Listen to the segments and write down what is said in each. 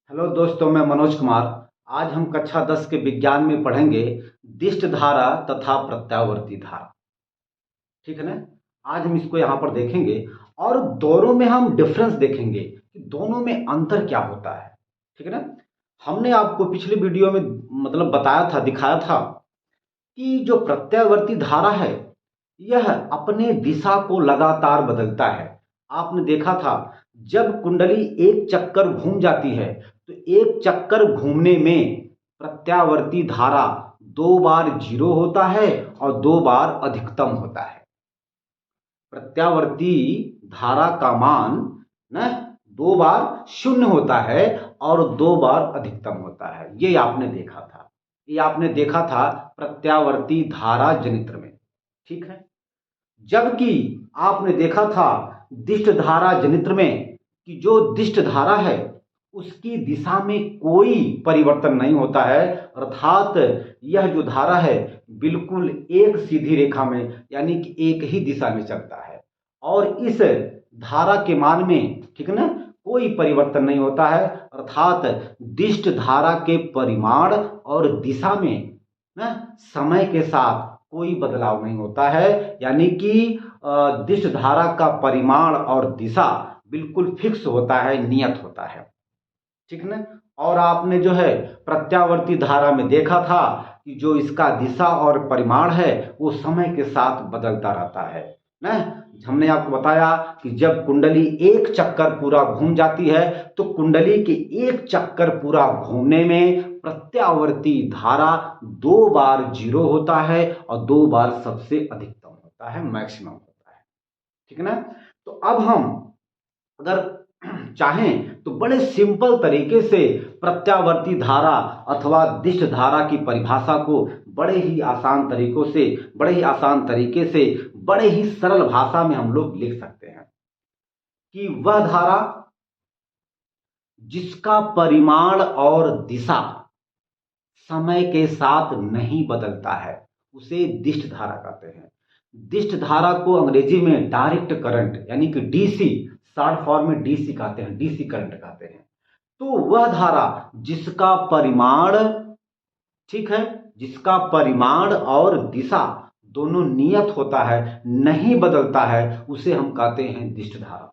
Hello दोस्तों, मैं मनोज कुमार। आज हम कक्षा 10 के विज्ञान में पढ़ेंगे दिष्ट धारा तथा प्रत्यावर्ती धारा। ठीक है ना। आज हम इसको यहाँ पर देखेंगे और दोनों में हम डिफरेंस देखेंगे कि दोनों में अंतर क्या होता है। ठीक है ना। हमने आपको पिछले वीडियो में मतलब बताया था, दिखाया था कि जो प्रत्यावर्ती धारा है यह अपने दिशा को लगातार बदलता है। आपने देखा था जब कुंडली एक चक्कर घूम जाती है तो एक चक्कर घूमने में प्रत्यावर्ती धारा 2 बार 0 होता है और 2 बार अधिकतम होता है। प्रत्यावर्ती धारा का मान न 2 बार 0 होता है और 2 बार अधिकतम होता है। ये आपने देखा था, ये आपने देखा था प्रत्यावर्ती धारा जनित्र में। ठीक है। जबकि आपने देखा था दिष्ट धारा जनित्र में कि जो दिष्ट धारा है उसकी दिशा में कोई परिवर्तन नहीं होता है, अर्थात यह जो धारा है बिल्कुल एक सीधी रेखा में यानी कि एक ही दिशा में चलता है और इस धारा के मान में, ठीक है ना, कोई परिवर्तन नहीं होता है, अर्थात दिष्ट धारा के परिमाण और दिशा में ना समय के साथ कोई बदलाव नहीं होता है। यानी कि दिष्ट धारा का परिमाण और दिशा बिल्कुल फिक्स होता है, नियत होता है। ठीक है ना। और आपने जो है प्रत्यावर्ती धारा में देखा था कि जो इसका दिशा और परिमाण है वो समय के साथ बदलता रहता है ना। हमने आपको बताया कि जब कुंडली एक चक्कर पूरा घूम जाती है तो कुंडली के एक चक्कर पूरा घूमने में प्रत्यावर्ती धारा 2 बार 0 होता है और 2 बार सबसे अधिकतम होता है, मैक्सिमम होता है। ठीक है ना। तो अब हम अगर चाहें तो बड़े सिंपल तरीके से प्रत्यावर्ती धारा अथवा दिष्ट धारा की परिभाषा को बड़े ही आसान तरीकों से, बड़े ही आसान तरीके से, बड़े ही सरल भाषा में हम लोग लिख सकते हैं कि वह धारा जिसका परिमाण और दिशा समय के साथ नहीं बदलता है उसे दिष्ट धारा कहते हैं। दिष्ट धारा को अंग्रेजी में डायरेक्ट करंट यानी कि डीसी, शॉर्ट फॉर्म में डीसी कहते हैं, डीसी करंट कहते हैं। तो वह धारा जिसका परिमाण, ठीक है, जिसका परिमाण और दिशा दोनों नियत होता है, नहीं बदलता है, उसे हम कहते हैं दिष्ट धारा।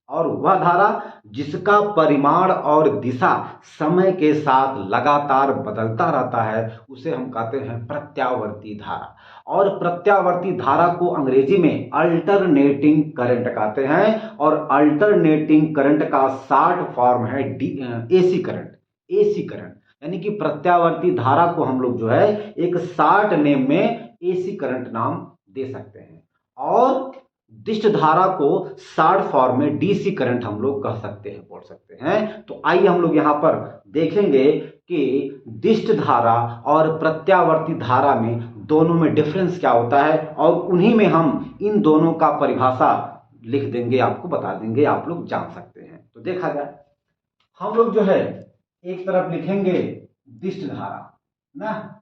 और वह धारा जिसका परिमाण और दिशा समय के साथ लगातार बदलता रहता है उसे हम कहते हैं प्रत्यावर्ती धारा। और प्रत्यावर्ती धारा को अंग्रेजी में अल्टरनेटिंग करंट कहते हैं और अल्टरनेटिंग करंट का शॉर्ट फॉर्म है एसी करंट। एसी करंट यानी कि प्रत्यावर्ती धारा को हम लोग जो है एक शॉर्ट नेम में एसी करंट नाम दे सकते हैं और दिष्ट धारा को शॉर्ट फॉर्म में डीसी करंट हम लोग कह सकते हैं, बोल सकते हैं। तो आइए हम लोग यहां पर देखेंगे कि दिष्ट धारा और प्रत्यावर्ती धारा में दोनों में डिफरेंस क्या होता है और उन्हीं में हम इन दोनों का परिभाषा लिख देंगे, आपको बता देंगे, आप लोग जान सकते हैं। तो देखा जाए, हम लोग जो है एक तरफ लिखेंगे दिष्ट धारा ना,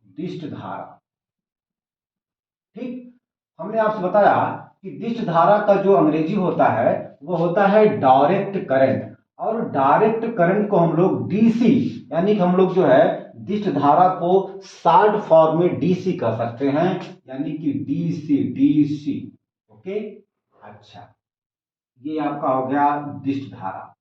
दिष्ट धारा। ठीक। हमने आपसे बताया कि दिष्ट धारा का जो अंग्रेजी होता है वो होता है डायरेक्ट करंट और डायरेक्ट करंट को हम लोग डीसी यानी कि हम लोग जो है दिष्ट धारा को शॉर्ट फॉर्म में डीसी कह सकते हैं यानी कि डीसी, डीसी। ओके। अच्छा, ये आपका हो गया दिष्ट धारा।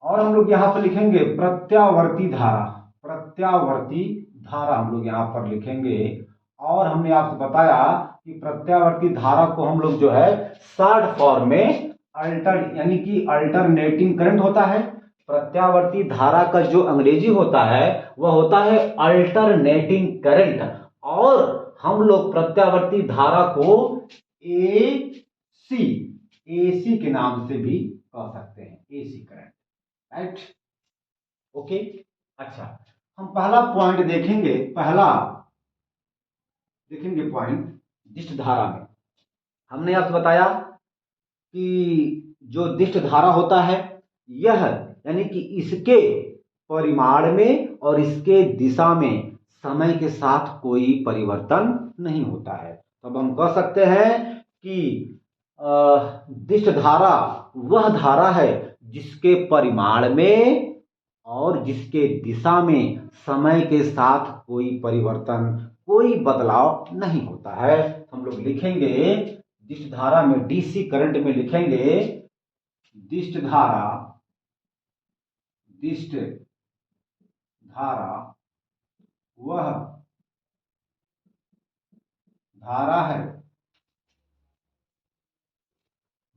और हम लोग यहां पर लिखेंगे प्रत्यावर्ती धारा। प्रत्यावर्ती धारा हम लोग यहां पर लिखेंगे और हमने आपसे बताया कि प्रत्यावर्ती धारा को हम लोग जो है शॉर्ट फॉर्म में अल्टर यानी कि अल्टरनेटिंग करंट होता है। प्रत्यावर्ती धारा का जो अंग्रेजी होता है वह होता है अल्टरनेटिंग करंट और हम लोग प्रत्यावर्ती धारा को एसी, एसी के नाम से भी कह सकते हैं, एसी करंट। राइट। ओके। अच्छा, हम पहला पॉइंट देखेंगे, पहला देखेंगे पॉइंट दिष्ट धारा में। हमने आपसे बताया कि जो दिष्ट धारा होता है यह यानी कि इसके परिमाण में और इसके दिशा में समय के साथ कोई परिवर्तन नहीं होता है। तो अब हम कह सकते हैं कि दिष्ट धारा वह धारा है जिसके परिमाण में और जिसके दिशा में समय के साथ कोई परिवर्तन, कोई बदलाव नहीं होता है। हम लोग लिखेंगे दिष्ट धारा में, डीसी करंट में लिखेंगे दिष्ट धारा वह धारा है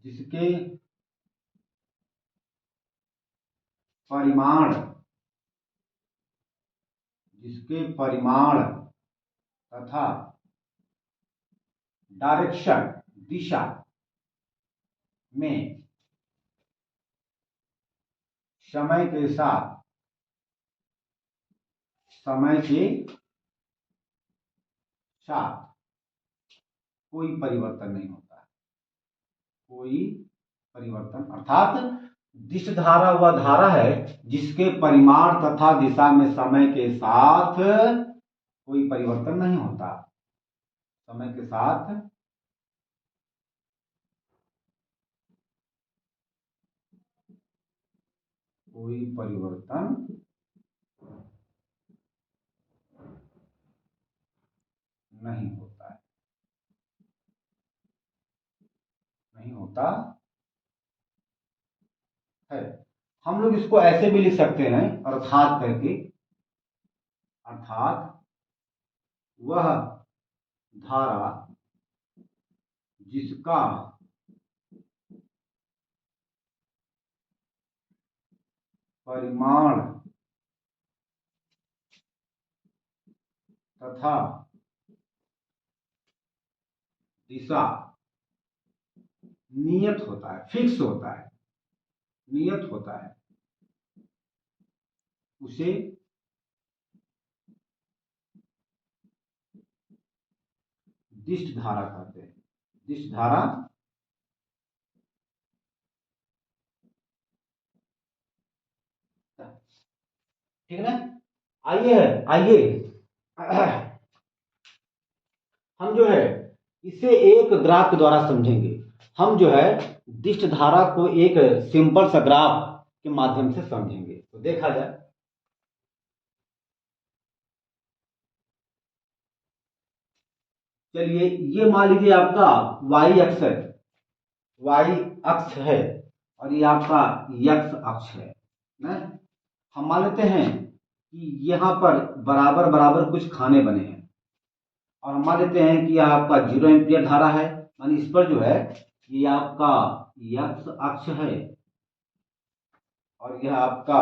जिसके परिमाण तथा डायरेक्शन, दिशा में समय के साथ कोई परिवर्तन नहीं होता है। कोई परिवर्तन अर्थात दिष्ट धारा वह धारा है जिसके परिमाण तथा दिशा में समय के साथ कोई परिवर्तन नहीं होता। समय के साथ कोई परिवर्तन नहीं होता है, नहीं होता है। हम लोग इसको ऐसे भी लिख सकते हैं अर्थात करके, अर्थात वह धारा जिसका परिमाण तथा दिशा नियत होता है, फिक्स होता है, नियत होता है, उसे दिष्ट धारा कहते हैं। दिष्ट धारा ठीक है ना। आइए हम जो है इसे एक ग्राफ के द्वारा समझेंगे। हम जो है दिष्ट धारा को एक सिंपल सा ग्राफ के माध्यम से समझेंगे। तो देखा जाए, चलिए ये मान लीजिए आपका y अक्ष है, y अक्ष है और ये आपका x अक्ष है ना। हम मान लेते हैं कि यहाँ पर बराबर बराबर कुछ खाने बने हैं और हम मान लेते हैं कि यह आपका 0 एम्पियर धारा है, मानी इस पर जो है ये आपका x अक्ष है और यह आपका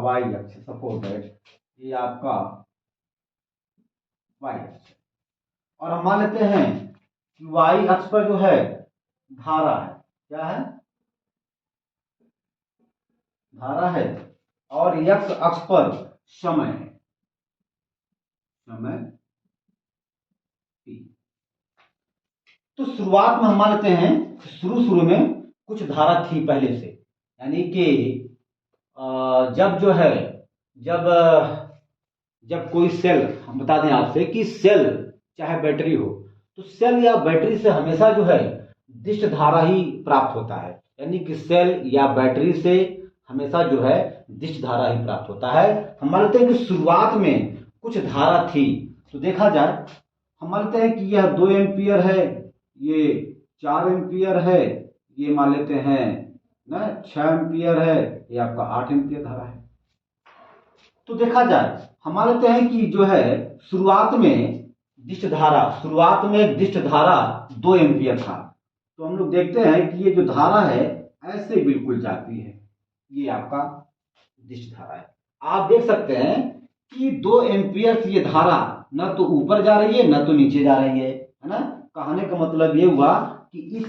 y अक्ष, सपोज है ये आपका y अक्ष है। और हम मान लेते हैं कि y अक्ष पर जो है धारा है, क्या है, धारा है, और x अक्ष पर समय है, समय t। तो शुरुआत में हम मान लेते हैं शुरू में कुछ धारा थी पहले से, यानी कि जब जो है जब कोई सेल, हम बता दें आपसे कि सेल चाहे बैटरी हो, तो सेल या बैटरी से हमेशा जो है दिष्ट धारा ही प्राप्त होता है, यानी कि सेल या बैटरी से हमेशा जो है दिष्ट धारा ही प्राप्त होता है। हम मानते हैं कि शुरुआत में कुछ धारा थी, तो देखा जाए हम मानते हैं कि यह 2 एम्पियर है, ये 4 एम्पियर है, ये मान लेते हैं ना 6 एम्पियर है, ये आपका 8 एम्पियर धारा है। तो देखा जाए हम मान लेते हैं कि जो है शुरुआत में दिष्ट धारा 2 एम्पियर था। तो हम लोग देखते हैं कि ये जो धारा है ऐसे बिल्कुल जाती है, ये आपका दिष्ट धारा है। आप देख सकते हैं कि 2 एम्पियर से ये धारा न तो ऊपर जा रही है न तो नीचे जा रही है ना। कहने का मतलब ये हुआ कि इस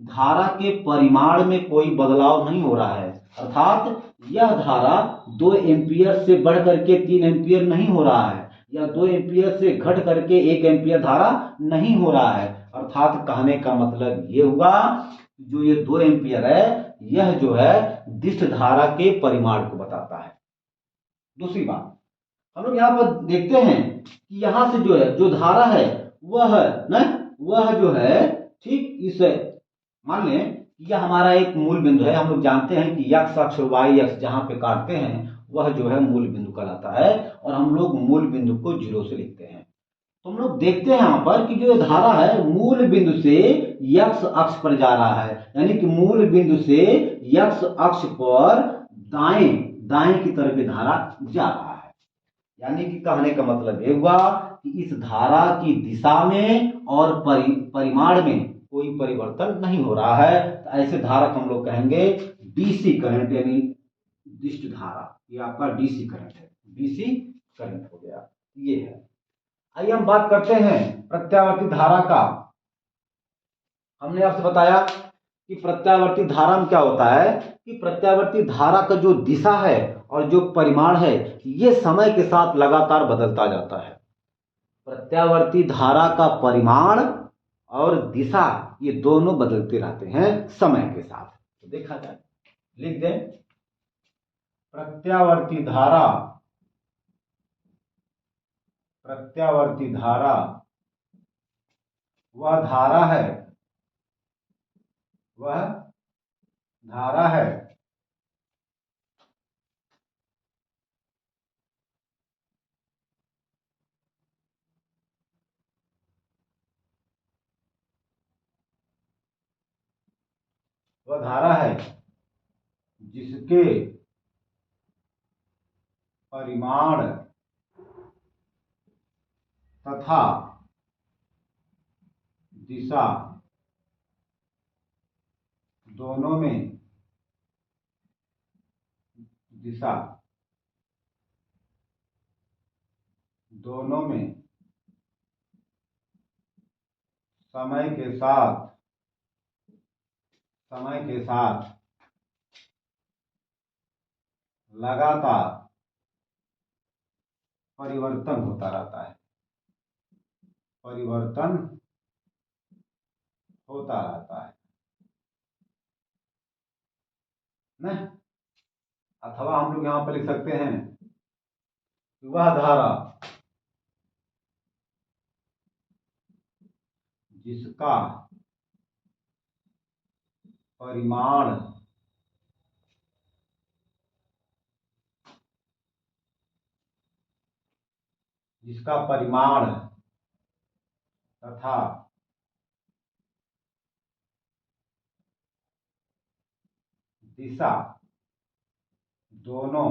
धारा के परिमाण में कोई बदलाव नहीं हो रहा है, अर्थात यह धारा 2 एम्पियर से बढ़ करके 3 एम्पियर नहीं हो रहा है, या 2 एम्पियर से घट करके 1 एम्पियर धारा नहीं हो रहा है। अर्थात कहने का मतलब ये हुआ जो ये 2 एम्पियर है यह जो है दिष्ट धारा के परिमाण को बताता है। दूसरी बात हम लोग यहाँ पर देखते हैं कि यहाँ से जो है जो धारा है वह न वह जो है ठीक इस, मान लें यह हमारा एक मूल बिंदु है। हम लोग जानते हैं कि x अक्ष और y अक्ष जहां पे काटते हैं वह जो है मूल बिंदु कहलाता है, और हम लोग मूल बिंदु को 0 से लिखते हैं। तो हम लोग देखते हैं यहाँ पर कि जो धारा है मूल बिंदु से x अक्ष पर जा रहा है, यानी कि मूल बिंदु से x अक्ष पर दाएं दाएं की तरफ ये धारा जा रहा है। यानी कि कहने का मतलब ये हुआ कि इस धारा की दिशा में और परिमाण में कोई परिवर्तन नहीं हो रहा है। तो ऐसे धारा को हम लोग कहेंगे डीसी करंट, यानी दिष्ट धारा। ये आपका डीसी करंट है, डीसी करंट हो गया, ये है। आइए हम बात करते हैं प्रत्यावर्ती धारा का। हमने आपसे बताया कि प्रत्यावर्ती धारा में क्या होता है कि प्रत्यावर्ती धारा का जो दिशा है और जो परिमाण है ये समय के साथ लगातार बदलता जाता है। प्रत्यावर्ती धारा का परिमाण और दिशा ये दोनों बदलते रहते हैं समय के साथ। तो देखा जाए, लिख दें प्रत्यावर्ती धारा, प्रत्यावर्ती धारा वह धारा है, वह धारा है वह धारा है जिसके परिमाण तथा दिशा दोनों में समय के साथ लगातार परिवर्तन होता रहता है, परिवर्तन होता रहता है ना। अथवा हम लोग यहां पर लिख सकते हैं वह धारा जिसका परिमाण तथा दिशा दोनों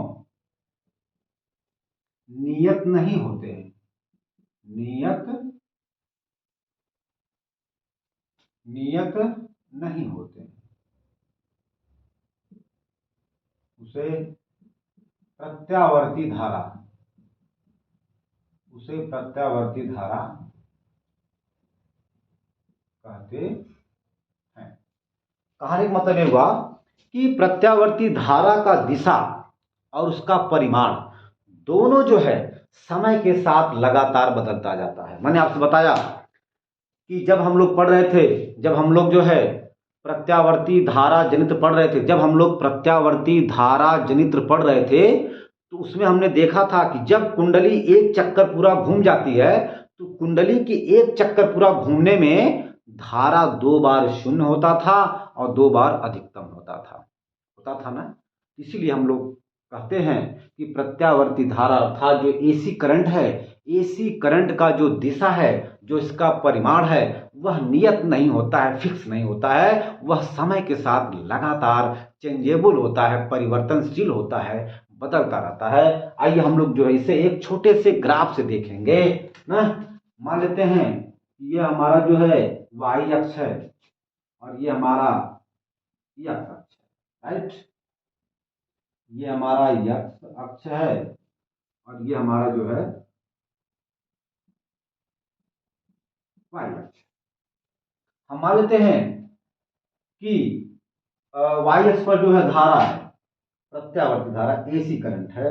नियत नहीं होते हैं, नियत नहीं होते हैं, उसे प्रत्यावर्ती धारा कहते हैं। कहानी का मतलब ये हुआ कि प्रत्यावर्ती धारा का दिशा और उसका परिमाण दोनों जो है समय के साथ लगातार बदलता जाता है। मैंने आपसे बताया कि जब हम लोग पढ़ रहे थे, जब हम लोग जो है प्रत्यावर्ती धारा जनित्र पढ़ रहे थे, जब हम लोग प्रत्यावर्ती धारा जनित्र पढ़ रहे थे तो उसमें हमने देखा था कि जब कुंडली एक चक्कर पूरा घूम जाती है तो कुंडली की एक चक्कर पूरा घूमने में धारा 2 बार शून्य होता था और 2 बार अधिकतम होता था ना। इसीलिए हम लोग कहते हैं कि प्रत्यावर्ती धारा अर्थात जो एसी करंट है, एसी करंट का जो दिशा है, जो इसका परिमाण है वह नियत नहीं होता है, फिक्स नहीं होता है, वह समय के साथ लगातार चेंजेबल होता है, परिवर्तनशील होता है, बदलता रहता है। आइए हम लोग जो है इसे एक छोटे से ग्राफ से देखेंगे ना। मान लेते हैं ये हमारा जो है y अक्ष है और ये हमारा x अक्ष है, राइट। ये हमारा x अक्ष है और ये हमारा जो है y अक्ष। हम मान लेते हैं कि y अक्ष पर जो है धारा है प्रत्यावर्ती धारा, एसी करंट है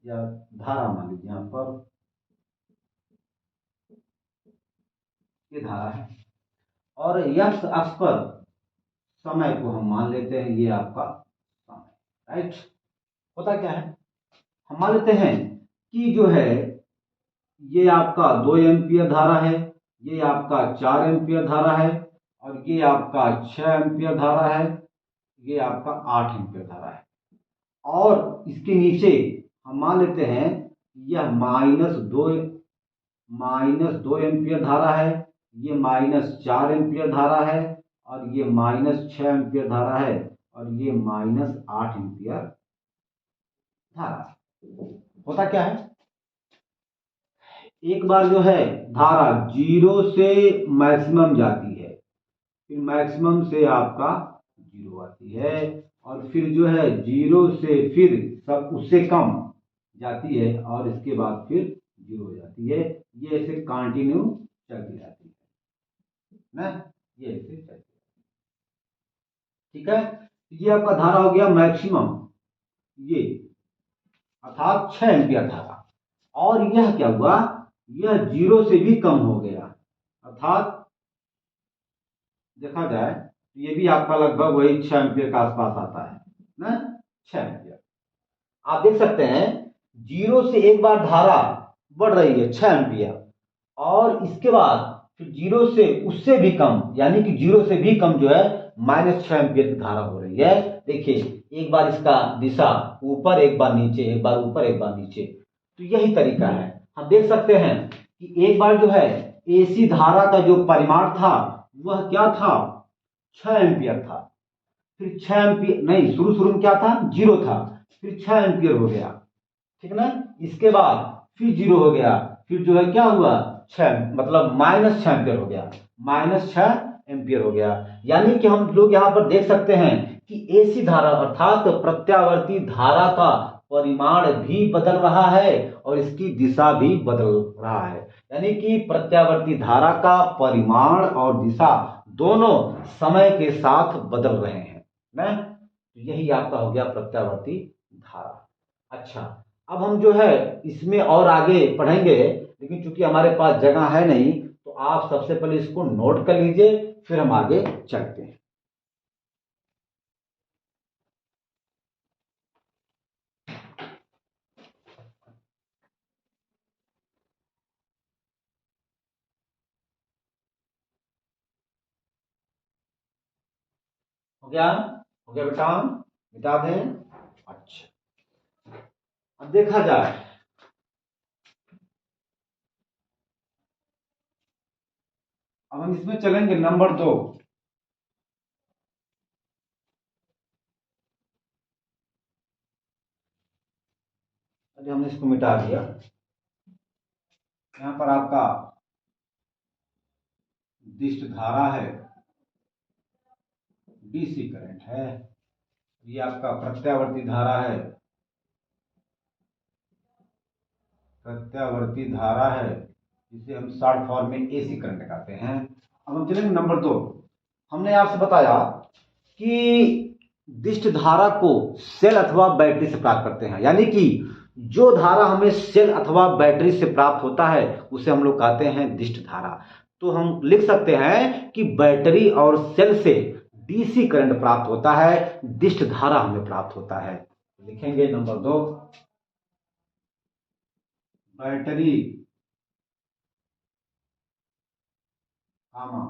या धारा मान लीजिए यहां पर ये धारा है, और x अक्ष पर समय को हम मान लेते हैं ये आपका समय, राइट। होता क्या है, हम मान लेते हैं कि जो है ये आपका 2 एम्पियर धारा है ये आपका 4 एम्पियर धारा है, और ये आपका 6 एम्पियर धारा है, ये आपका 8 एम्पियर धारा है। और इसके नीचे हम मान लेते हैं यह -2 धारा है, ये -4 एम्पियर धारा है, और ये -6 एम्पियर धारा है, और ये -8 एम्पियर धारा। होता क्या है, एक बार जो है धारा 0 से मैक्सिमम जाती है, फिर मैक्सिमम से आपका 0 आती है, और फिर जो है 0 से फिर सब उससे कम जाती है, और इसके बाद फिर 0 हो जाती है। ये ऐसे कंटिन्यू चलती रहती है ना, ये ऐसे चलती है। ठीक है, ये आपका धारा हो गया मैक्सिमम, ये अर्थात 6 एम्पियर धारा। और यह क्या हुआ, यह 0 से भी कम हो गया, अर्थात देखा जाए तो ये भी आपका लगभग वही 6 एम्पियर के आसपास आता है ना, 6 एम्पियर। आप देख सकते हैं 0 से एक बार धारा बढ़ रही है 6 एम्पियर, और इसके बाद फिर 0 से उससे भी कम, यानी कि 0 से भी कम जो है -6 एम्पियर की धारा हो रही है। देखिए एक बार इसका दिशा ऊपर, एक बार नीचे, एक बार ऊपर, एक बार नीचे, तो यही तरीका है। हम देख सकते हैं कि एक बार जो है एसी धारा का जो परिमाण था वह क्या था, 6 एम्पियर था। फिर 6 एम्पियर नहीं, शुरू शुरू में क्या था, 0 था, फिर 6 एम्पियर हो गया, ठीक ना। इसके बाद फिर 0 हो गया, फिर जो है क्या हुआ, 6 मतलब -6 एम्पियर हो गया, -6 एम्पियर हो गया। यानी कि हम लोग यहाँ पर देख सकते हैं कि एसी धारा अर्थात प्रत्यावर्ती धारा का परिमाण भी बदल रहा है, और इसकी दिशा भी बदल रहा है। यानी कि प्रत्यावर्ती धारा का परिमाण और दिशा दोनों समय के साथ बदल रहे हैं ना। यही आपका हो गया प्रत्यावर्ती धारा। अच्छा, अब हम जो है इसमें और आगे पढ़ेंगे, लेकिन चूंकि हमारे पास जगह है नहीं, तो आप सबसे पहले इसको नोट कर लीजिए, फिर हम आगे चलते हैं। हो गया, हो गया बेटा, मिटा दें। अच्छा, अब देखा जाए, अब हम इसमें चलेंगे नंबर 2। अरे हमने इसको मिटा दिया। यहाँ पर आपका दिष्ट धारा है, डीसी करंट है, ये आपका प्रत्यावर्ती धारा है, प्रत्यावर्ती धारा है, जिसे हम शॉर्ट फॉर्म में एसी करंट कहते हैं। अब हम चलेंगे नंबर 2। हमने आपसे बताया कि दिष्ट धारा को सेल अथवा बैटरी से प्राप्त करते हैं, यानी कि जो धारा हमें सेल अथवा बैटरी से प्राप्त होता है उसे हम लोग कहते हैं दिष्ट धारा। तो हम लिख सकते हैं कि बैटरी और सेल से डीसी करंट प्राप्त होता है, दिष्ट धारा हमें प्राप्त होता है। लिखेंगे नंबर 2, बैटरी कामा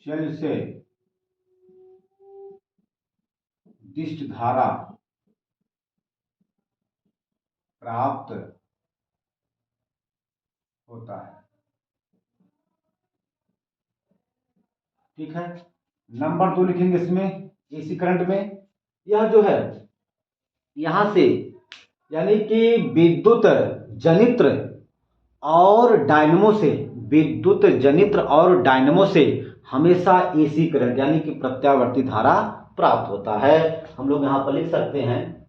सेल से दिष्ट धारा प्राप्त होता है। ठीक है, नंबर 2 लिखेंगे इसमें, एसी करंट में यह जो है यहां से, यानी कि विद्युत जनित्र और डायनमो से, विद्युत जनित्र और डायनमो से हमेशा एसी करंट यानी कि प्रत्यावर्ती धारा प्राप्त होता है। हम लोग यहां पर लिख सकते हैं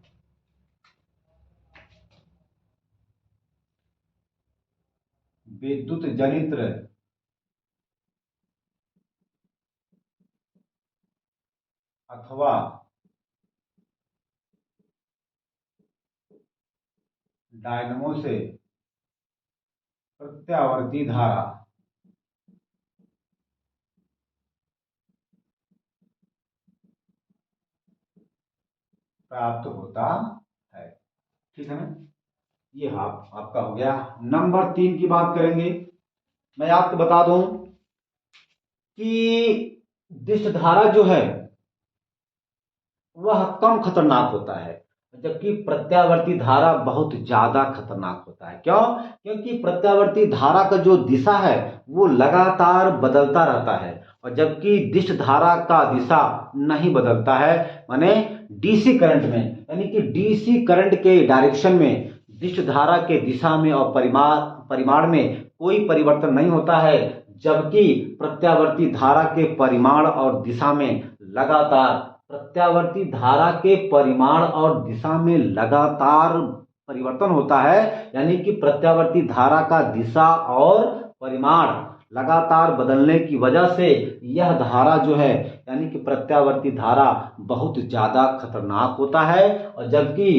विद्युत जनित्र अथवा डायनमो से प्रत्यावर्ती धारा प्राप्त होता है। ठीक है ना, ये आपका हो गया। नंबर 3 की बात करेंगे। मैं आपको बता दूं कि दिष्ट धारा जो है वह कम खतरनाक होता है, जबकि प्रत्यावर्ती धारा बहुत ज्यादा खतरनाक होता है। क्यों? क्योंकि प्रत्यावर्ती धारा का जो दिशा है वो लगातार बदलता रहता है, और जबकि दिष्ट धारा का दिशा नहीं बदलता है। माने डीसी करंट में, यानी कि डीसी करंट के डायरेक्शन में दिष्ट धारा के दिशा में और परिमाण में कोई परिवर्तन नहीं होता है, जबकि प्रत्यावर्ती धारा के परिमाण और दिशा में लगातार प्रत्यावर्ती धारा के परिमाण और दिशा में लगातार परिवर्तन होता है। यानी कि प्रत्यावर्ती धारा का दिशा और परिमाण लगातार बदलने की वजह से यह धारा जो है, यानी कि प्रत्यावर्ती धारा बहुत ज्यादा खतरनाक होता है, और जबकि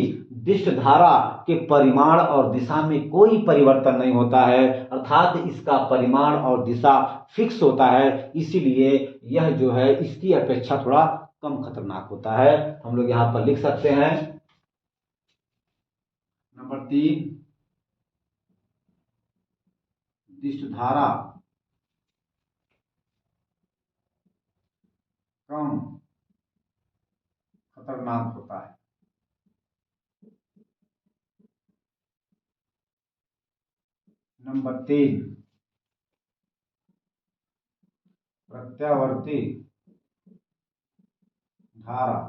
दिष्ट धारा के परिमाण और दिशा में कोई परिवर्तन नहीं होता है, अर्थात इसका परिमाण और दिशा फिक्स होता है। इसीलिए यह जो है इसकी अपेक्षा थोड़ा कम खतरनाक होता है। हम लोग यहां पर लिख सकते हैं नंबर 3, दिष्ट धारा कम खतरनाक होता है। नंबर 3, प्रत्यावर्ती धारा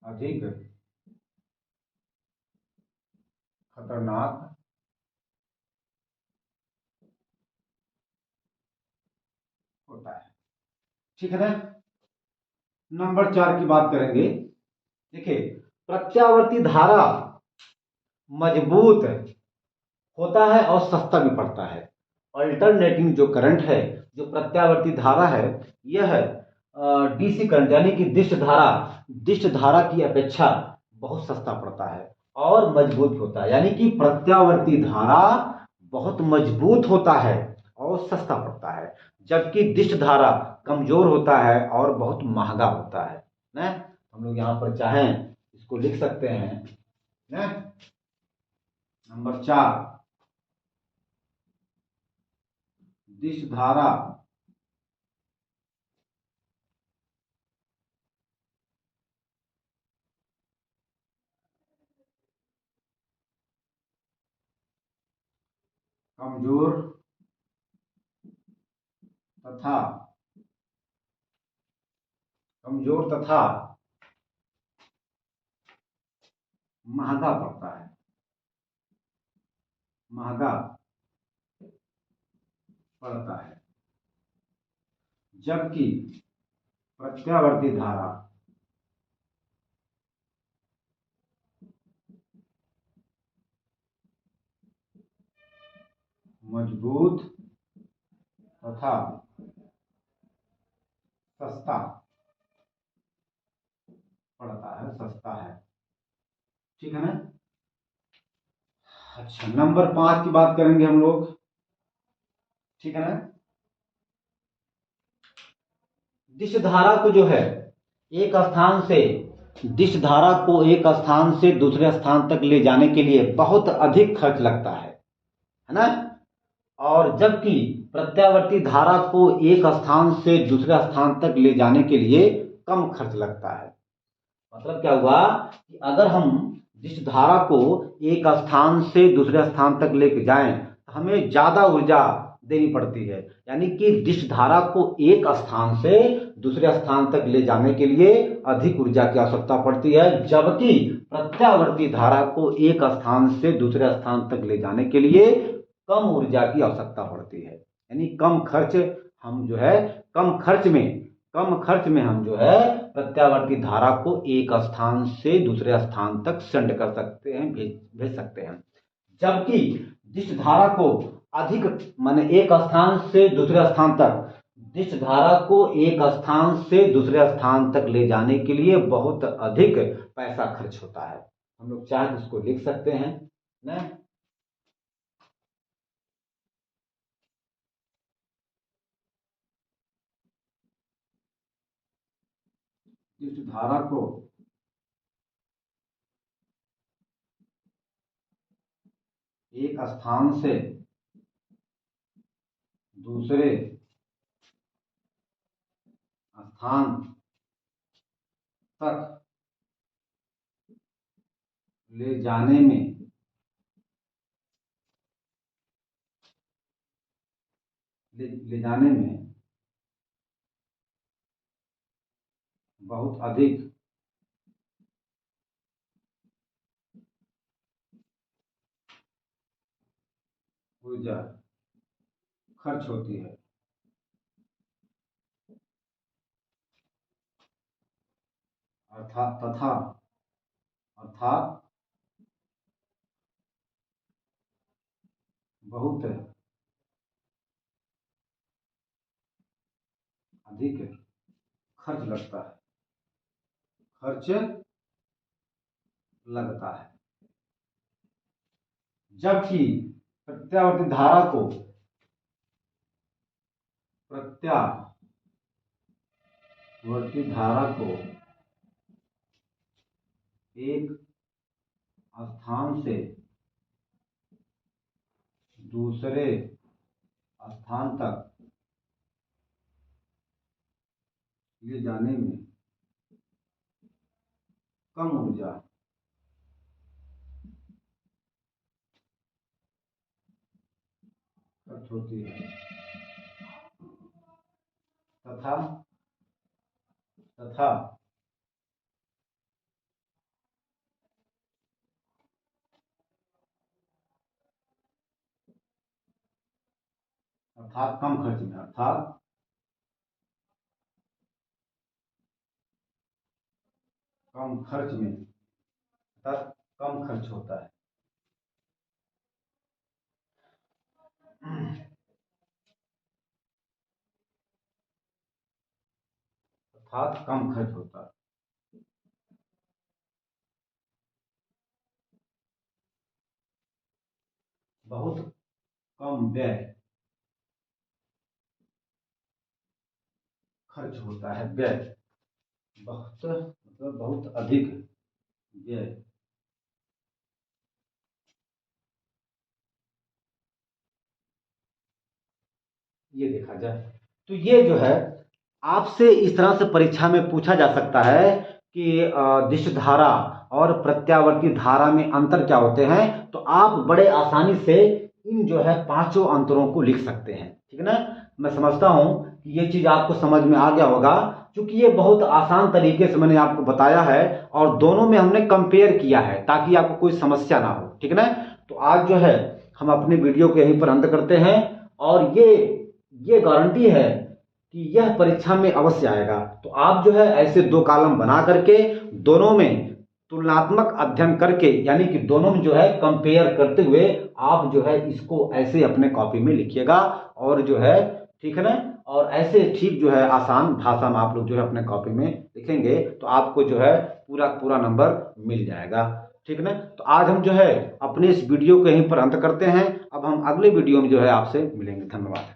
अधिक खतरनाक होता है। ठीक है ना? नंबर 4 की बात करेंगे। देखिए, प्रत्यावर्ती धारा मजबूत होता है और सस्ता भी पड़ता है। अल्टरनेटिंग जो करंट है, जो प्रत्यावर्ती धारा है, यह डीसी करंट यानी कि दिष्ट धारा की अपेक्षा बहुत सस्ता पड़ता है और मजबूत होता है। यानी कि प्रत्यावर्ती धारा बहुत मजबूत होता है और सस्ता पड़ता है, जबकि दिष्ट धारा कमजोर होता है और बहुत महंगा होता है ना। हम लोग यहाँ पर चाहें इसको लिख सकते हैं ना। नंबर 4, दिष्ट धारा कमजोर तथा महंगा पड़ता है, महंगा पड़ता है, जबकि प्रत्यावर्ती धारा मजबूत तथा सस्ता पड़ता है, सस्ता है। ठीक है ना? अच्छा, नंबर 5 की बात करेंगे हम लोग। ठीक है ना? दिष्ट धारा को जो है एक स्थान से दिष्ट धारा को एक स्थान से दूसरे स्थान तक ले जाने के लिए बहुत अधिक खर्च लगता है ना? और जबकि प्रत्यावर्ती धारा को एक स्थान से दूसरे स्थान तक ले जाने के लिए कम खर्च लगता है। मतलब क्या हुआ कि अगर हम जिस धारा को एक स्थान से दूसरे स्थान तक लेके जाएं तो हमें ज्यादा ऊर्जा देनी पड़ती है। यानी कि जिस धारा को एक स्थान से दूसरे स्थान तक ले जाने के लिए अधिक ऊर्जा की आवश्यकता पड़ती है, जबकि प्रत्यावर्ती धारा को एक स्थान से दूसरे स्थान तक ले जाने के लिए कम ऊर्जा की आवश्यकता पड़ती है। यानी कम खर्च, हम जो है कम खर्च में कम खर्च में हम जो है प्रत्यावर्ती धारा को एक स्थान से दूसरे स्थान तक सेंड कर सकते हैं, भेज सकते हैं। जबकि जिस धारा को अधिक माने एक स्थान से दूसरे स्थान तक जिस धारा को एक स्थान से दूसरे स्थान तक ले जाने के लिए बहुत अधिक पैसा खर्च होता है। हम लोग चाहे तो इसको लिख सकते हैं ना। जिस धारा को एक स्थान से दूसरे स्थान तक ले जाने में ले जाने में बहुत अधिक ऊर्जा खर्च होती है। अर्थात तथा अर्थात बहुत अधिक खर्च लगता है, खर्च लगता है। जबकि प्रत्यावर्ती धारा को एक स्थान से दूसरे स्थान तक ले जाने में कम ऊर्जा खर्च होती है तथा तथा अर्थात कम खर्च में अर्थात कम खर्च में अर्थात कम खर्च होता है। अर्थात कम खर्च होता है। बहुत कम व्यय खर्च होता है। व्यय बहुत मतलब बहुत अधिक व्यय ये देखा जाए तो ये जो है आपसे इस तरह से परीक्षा में पूछा जा सकता है कि दिश धारा और प्रत्यावर्ती धारा में अंतर क्या होते हैं। तो आप बड़े आसानी से इन जो है पांचों अंतरों को लिख सकते हैं। ठीक है ना। मैं समझता हूं कि ये चीज आपको समझ में आ गया होगा, क्योंकि ये बहुत आसान तरीके से मैंने आपको बताया है और दोनों में हमने कंपेयर किया है ताकि आपको कोई समस्या ना हो। ठीक है ना। तो आज जो है हम अपने वीडियो को यहीं पर अंत करते हैं और ये गारंटी है कि यह परीक्षा में अवश्य आएगा। तो आप जो है ऐसे दो कॉलम बना करके दोनों में तुलनात्मक अध्ययन करके यानी कि दोनों में जो है कंपेयर करते हुए आप जो है इसको ऐसे अपने कॉपी में लिखिएगा और जो है ठीक है ना। और ऐसे ठीक जो है आसान भाषा में आप लोग जो है अपने कॉपी में लिखेंगे तो आपको जो है पूरा पूरा नंबर मिल जाएगा। ठीक ना। तो आज हम जो है अपने इस वीडियो को यहीं पर अंत करते हैं। अब हम अगले वीडियो में जो है आपसे मिलेंगे। धन्यवाद।